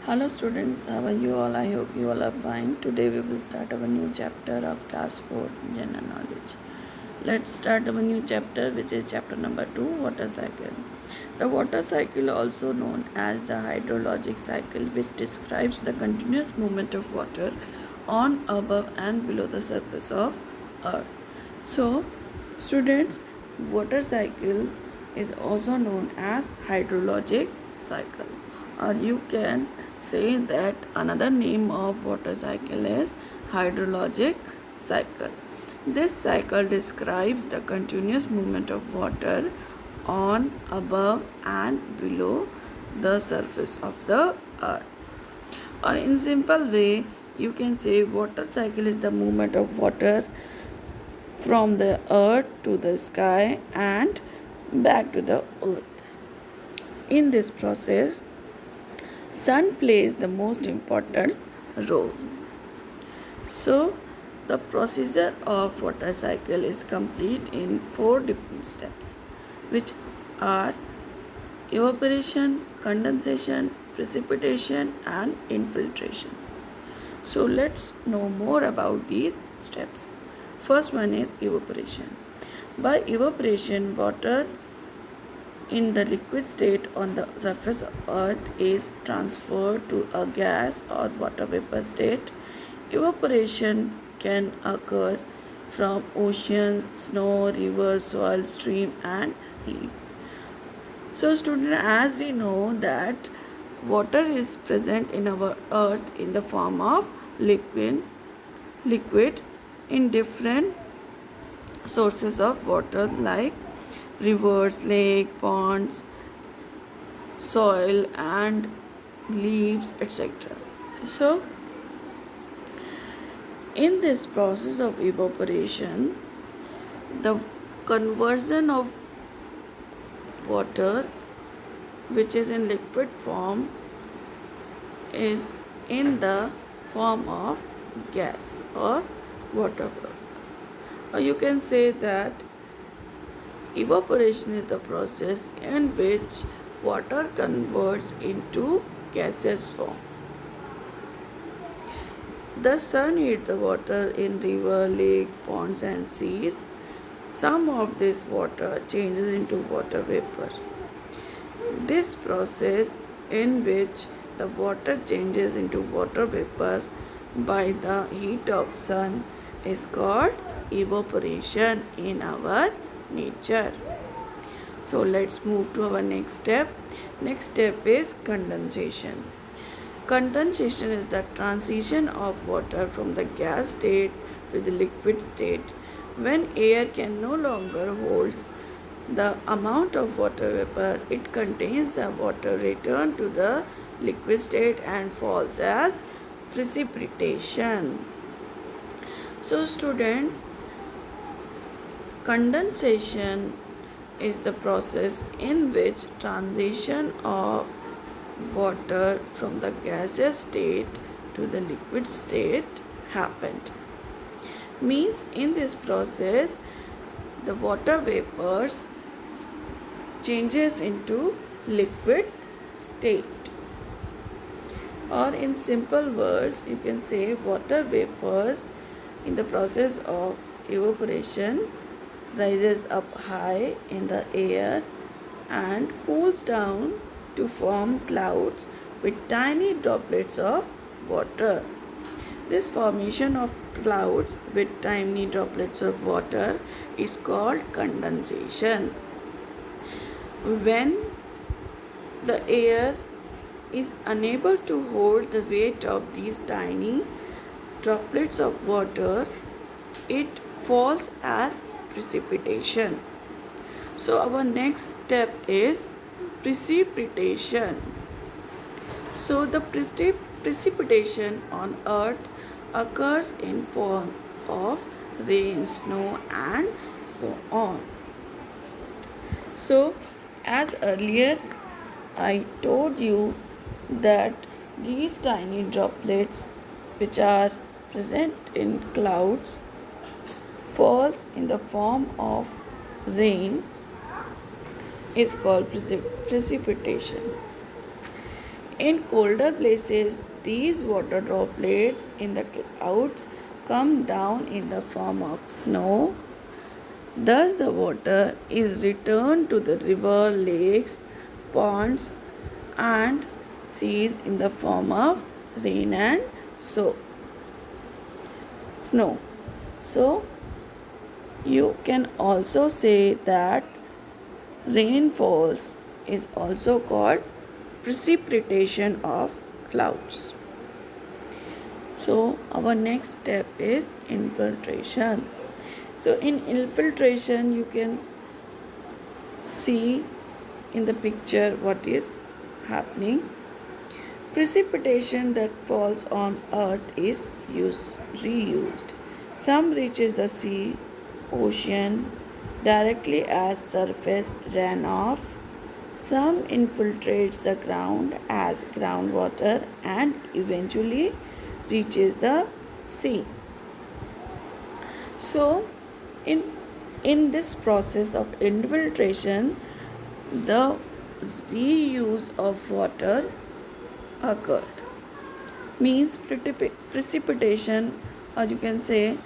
Hello students, how are you all? I hope you all are fine. Today we will start our new chapter of class 4 general knowledge. Let's start our new chapter, which is chapter number 2, water cycle. The water cycle, also known as the hydrologic cycle, which describes the continuous movement of water on, above and below the surface of earth. So students, water cycle is also known as hydrologic cycle, or you can say that another name of water cycle is hydrologic cycle. This cycle describes the continuous movement of water on, above and below the surface of the earth. Or in simple way, you can say water cycle is the movement of water from the earth to the sky and back to the earth. In this process, sun plays the most important role. So, the procedure of water cycle is complete in 4 different steps, which are evaporation, condensation, precipitation and infiltration. So, let's know more about these steps. First one is evaporation. By evaporation, water in the liquid state on the surface of earth is transferred to a gas or water vapor state. Evaporation can occur from oceans, snow, rivers, soil, stream and leaves. So student, as we know that water is present in our earth in the form of liquid in different sources of water like rivers, lake, ponds, soil and leaves, etc. So in this process of evaporation, the conversion of water which is in liquid form is in the form of gas or water vapor. Or you can say that evaporation is the process in which water converts into gaseous form. The sun heats the water in river, lake, ponds and seas. Some of this water changes into water vapor. This process in which the water changes into water vapor by the heat of sun is called evaporation in our nature. So let's move to our next step. Next step is condensation. Condensation is the transition of water from the gas state to the liquid state. When air can no longer hold the amount of water vapor it contains, the water returns to the liquid state and falls as precipitation. So student, condensation is the process in which transition of water from the gaseous state to the liquid state happened. Means in this process the water vapors changes into liquid state. Or in simple words, you can say water vapors in the process of evaporation rises up high in the air and cools down to form clouds with tiny droplets of water. This formation of clouds with tiny droplets of water is called condensation. When the air is unable to hold the weight of these tiny droplets of water, it falls as precipitation. So our next step is precipitation. So the precipitation on earth occurs in form of rain, snow and so on. So as earlier I told you that these tiny droplets which are present in clouds falls in the form of rain is called precipitation. In colder places, these water droplets in the clouds come down in the form of snow. Thus, the water is returned to the river, lakes, ponds, and seas in the form of rain and snow. So, you can also say that rainfalls is also called precipitation of clouds. So, our next step is infiltration. So, in infiltration, you can see in the picture what is happening. Precipitation that falls on earth is reused. Some reaches the sea, ocean directly as surface runoff. Some infiltrates the ground as groundwater and eventually reaches the sea. So, in this process of infiltration, the reuse of water occurred. Means precipitation, or you can say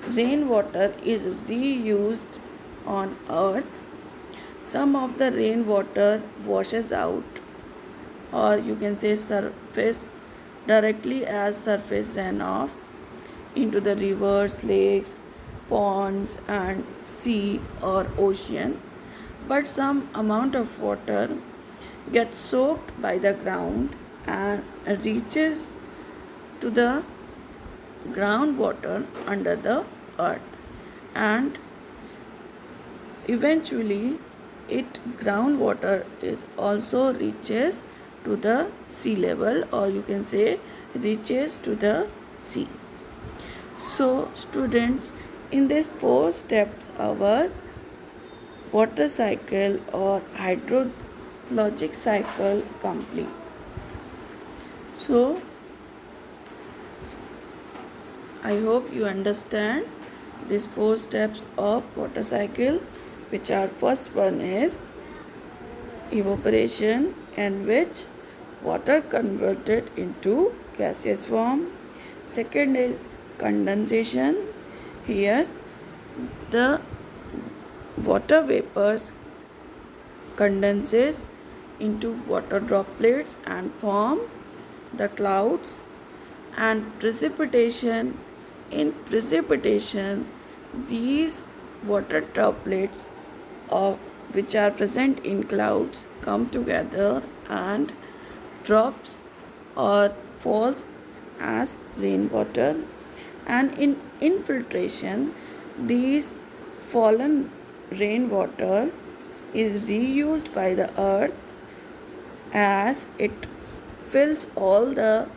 rainwater, is reused on earth. Some of the rainwater washes out, or you can say surface directly as surface runoff into the rivers, lakes, ponds, and sea or ocean. But some amount of water gets soaked by the ground and reaches to the groundwater under the earth, and eventually groundwater is also reaches to the sea level, or you can say reaches to the sea. So students, in these 4 steps our water cycle or hydrologic cycle complete. So I hope you understand these 4 steps of water cycle, which are: first one is evaporation, in which water converted into gaseous form. Second is condensation. Here the water vapors condenses into water droplets and form the clouds. And precipitation, in precipitation these water droplets which are present in clouds come together and drops or falls as rainwater. And in infiltration, these fallen rainwater is reused by the earth as it fills all the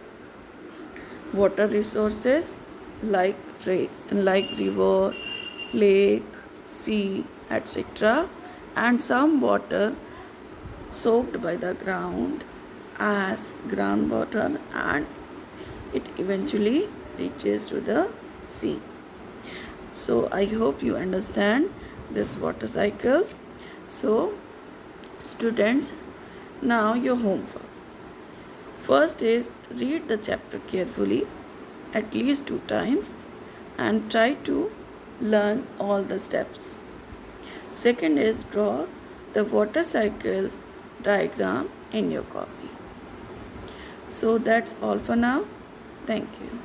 water resources like river, lake, sea, etc. And some water soaked by the ground as groundwater, and it eventually reaches to the sea. So I hope you understand this water cycle. So students, now your homework. First is read the chapter carefully at least 2 times and try to learn all the steps. Second is draw the water cycle diagram in your copy. So that's all for now. Thank you.